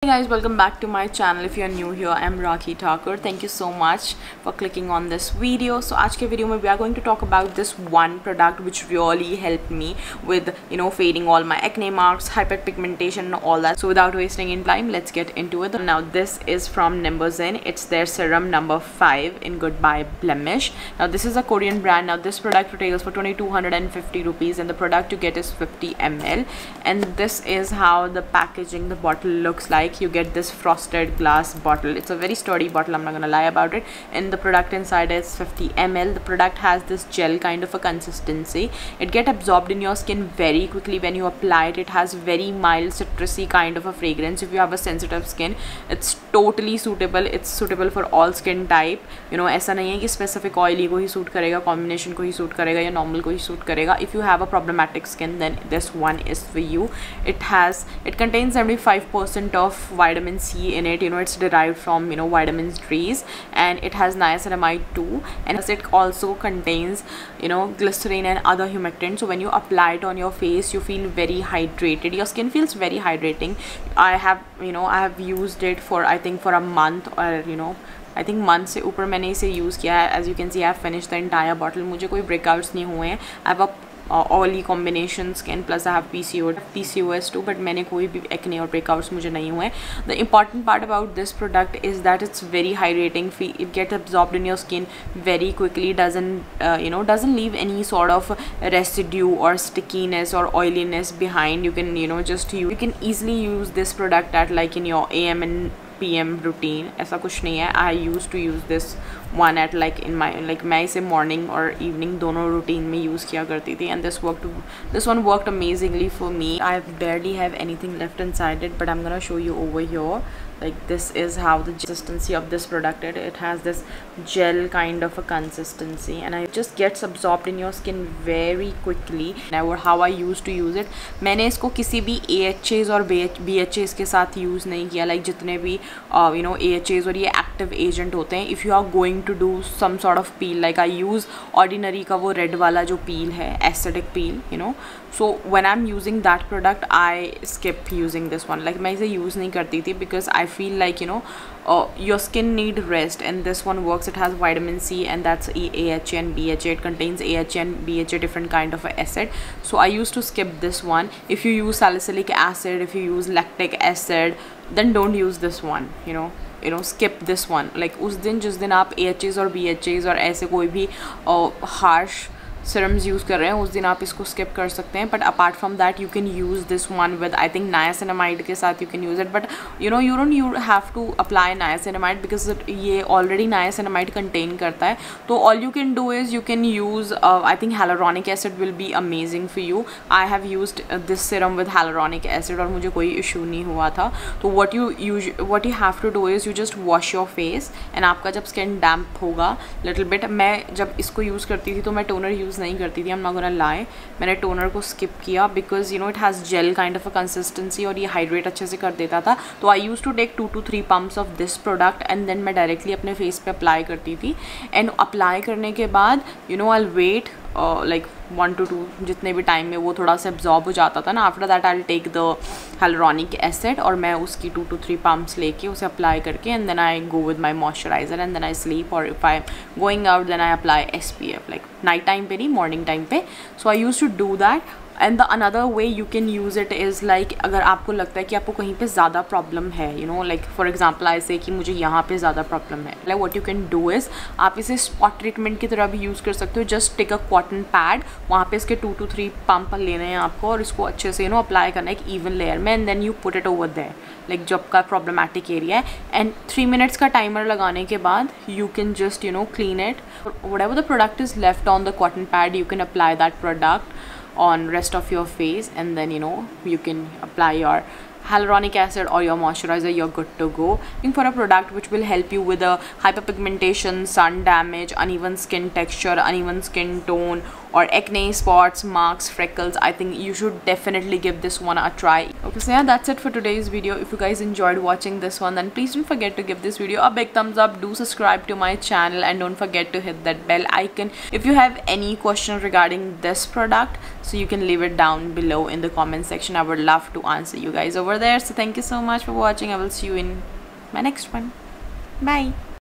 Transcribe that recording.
Hey guys, welcome back to my channel. If you're new here, I'm Rakhi Thakur. Thank you so much for clicking on this video. So आज के video में we are going to talk about this one product which really helped me with fading all my acne marks, hyperpigmentation and all that. So without wasting any time, let's get into it. Now this is from Nimbozen. It's their serum number 5 in Goodbye Blemish. Now this is a Korean brand. Now this product retails for 2250 rupees and the product you get is 50 ml. And this is how the packaging, the bottle looks like. You get this frosted glass bottle. It's a very sturdy bottle, I'm not gonna lie about it, and the product inside is 50 ml. The product has this gel kind of a consistency. It gets absorbed in your skin very quickly when you apply it. It has very mild citrusy kind of a fragrance. If you have a sensitive skin, it's totally suitable. It's suitable for all skin type. ऐसा नहीं है कि specific oily को ही suit करेगा, combination को ही suit करेगा या normal को ही सूट करेगा. If you have a problematic skin, then this one is for you. It contains 75% of vitamin C in it. It's derived from vitamin trees, and it has niacinamide too, and it also contains glycerin and other humectants. So when you apply it on your face, you feel very hydrated. Your skin feels very hydrating. I have used it for I think for a month, or I think month से ऊपर मैंने इसे use किया है. As you can see, I have finished the entire bottle. मुझे कोई breakouts नहीं हुए हैं. I have a oily combination skin, plus I have PCOS too, but मैंने कोई भी acne और breakouts मुझे नहीं हुए. The important part about this product is that it's very hydrating. It gets absorbed in your skin very quickly. Doesn't leave any sort of residue or stickiness or oiliness behind. You can you can easily use this product at like in your AM and PM routine. ऐसा कुछ नहीं है. I used to use this one at like in my मैं इसे morning और evening दोनों routine में use किया करती थी, and this one worked amazingly for me. I barely have anything left inside it, but I'm gonna show you over here. Like this is how the consistency of this product is. It has this gel kind of a consistency, and it just gets absorbed in your skin very quickly. Now how I used to use it, मैंने इसको किसी भी AHAs और BHAs के साथ use नहीं किया. Like जितने भी AHAs और ये active agent होते हैं, if you are going to do some sort of peel, like I use Ordinary का वो red वाला जो peel है, acidic peel, so when I'm using that product, I skip using this one. Like मैं इसे use नहीं करती थी because I feel like your skin need rest, and this one works. It has vitamin C, and that's AHA and BHA. It contains AHA and BHA, different kind of acid. So I used to skip this one. If you use salicylic acid, if you use lactic acid, then don't use this one. Skip this one. Like जिस दिन आप AHAs और BHAs और ऐसे कोई भी harsh serums use कर रहे हैं, उस दिन आप इसको skip कर सकते हैं. But apart from that, you can use this one with I think niacinamide के साथ you can use it. But you don't have to apply niacinamide because ये already niacinamide contain करता है. तो all you can do is you can use I think hyaluronic acid will be amazing for you. I have used this serum with hyaluronic acid और मुझे कोई issue नहीं हुआ था. तो what you have to do is you just wash your face, and आपका जब skin damp होगा little bit, मैं जब इसको use करती थी तो मैं toner यूज़ नहीं करती थी. I'm not gonna lie, मैंने टोनर को स्किप किया because it has gel kind of a consistency और ये हाइड्रेट अच्छे से कर देता था. तो I used to take 2 to 3 pumps of this product, and then मैं डायरेक्टली अपने फेस पे अप्लाई करती थी. एंड अप्लाई करने के बाद I'll wait like 1 to 2 जितने भी टाइम में वो थोड़ा सा एब्जॉर्ब हो जाता था ना. After that I will take the hyaluronic acid और मैं उसकी 2 to 3 pumps लेके उसे अप्लाई करके, and then I go with my moisturiser, and then I sleep. और if I am going out then I apply SPF, like night time पे नहीं, morning time पे. So I use to do that. And the another way you can use it is like अगर आपको लगता है कि आपको कहीं पे ज़्यादा प्रॉब्लम है, लाइक फॉर एग्जांपल ऐसे कि मुझे यहाँ पे ज़्यादा प्रॉब्लम है, like what you can do is आप इसे स्पॉट ट्रीटमेंट की तरह भी यूज़ कर सकते हो. Just take a cotton pad, वहाँ पे इसके 2 to 3 पंप लेने हैं आपको, और इसको अच्छे से अप्लाई करना है एक इवन लेयर में, and then you put it over there like जो आपका प्रॉब्लमेटिक एरिया है. एंड 3 minutes का टाइमर लगाने के बाद you can just clean it. Whatever the product is left on the cotton pad, you can apply that product on rest of your face, and then you can apply your hyaluronic acid or your moisturizer. You're good to go. Looking for a product which will help you with the hyperpigmentation, sun damage, uneven skin texture, uneven skin tone, or acne, spots, marks, freckles, I think you should definitely give this one a try. Okay, so yeah, that's it for today's video. If you guys enjoyed watching this one, then please don't forget to give this video a big thumbs up. Do subscribe to my channel and don't forget to hit that bell icon. If you have any question regarding this product, so you can leave it down below in the comment section. I would love to answer you guys over there. So thank you so much for watching. I will see you in my next one. Bye.